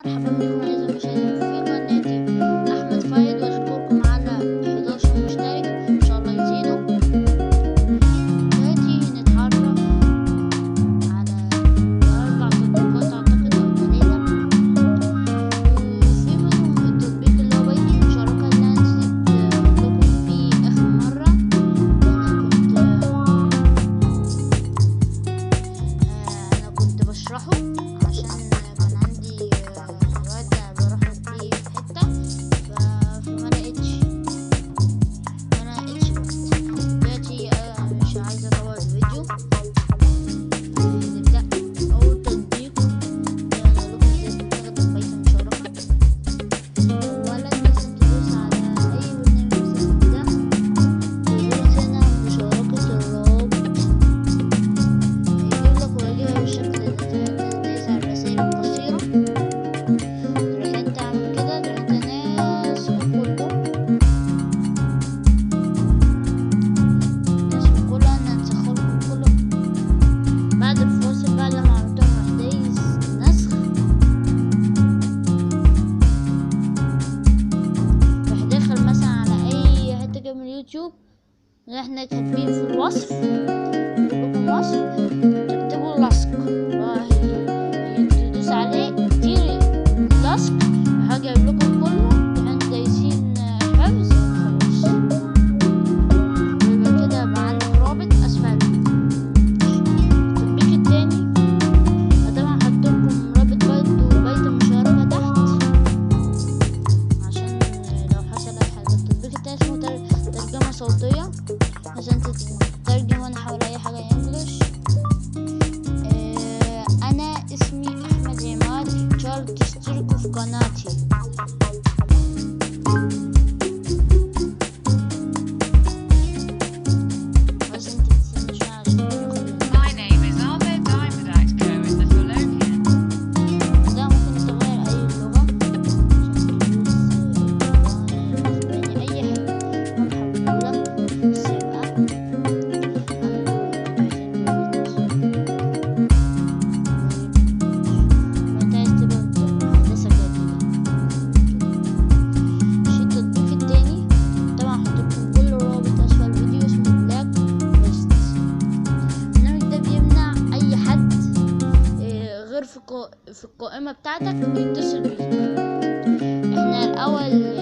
مرحبا بكم أعزائي المشاهدين في قناتي أحمد فايد، وأشكركم على 11 مشترك، إن شاء الله يزيدوا. دلوقتي نتعرف على 4 تطبيقات أعتقد أو 3، وفي منهم التطبيق اللي هو بيت المشاركة اللي أنا نسيت أقول لكم فيه آخر مرة. أنا كنت بشرحه عشان كان عندي الواد ده بروح فيه في حتة فما لقيتش دلوقتي. مش عايزة اطول الفيديو. نبدأ. اول تطبيق انا لكم ازاي تستخدم بيت المشاركة. اولا لازم تدوس على اي برنامج زي ده، تدوس هنا مشاركة الروابط، هيجيب لك واجهة بالشكل ده. تدوس على الرسائل القصيرة، تروح انت عامل كده، تروح انت ناسخ كله انا هنسخلكم كله. بعد الفاصل بعد ما عملتهم راح دايس نسخ، راح داخل مثلا على اي حتة كده من اليوتيوب اللي احنا كاتبين في الوصف، لكم وصف تكتبوا لصق، تدوس عليه كتير لصق، هاجي اجيب لكم كله احنا دايسين حفظ خلاص. يبقى كده معلم رابط اسفل. التطبيق التاني طبعا هحطلكم رابط برضه بيت المشاركة تحت عشان لو حصل اي حاجة. التطبيق التاني اسمه ترجمة صوتية عشان تترجم وانا حاول اي حاجة انجلش. انا اسمي احمد عماد، ان شاء الله تشتركوا في قناتي. بس انت تستنى شوية عشان تدخل. My name is Ahmed Diamondacto in the Fallopian. ده ممكن تغير اي لغة عشان تدوس اسباني اي حاجة. انا هحولهولك بس يبقى في القائمة بتاعتك يتصل بيك. احنا الأول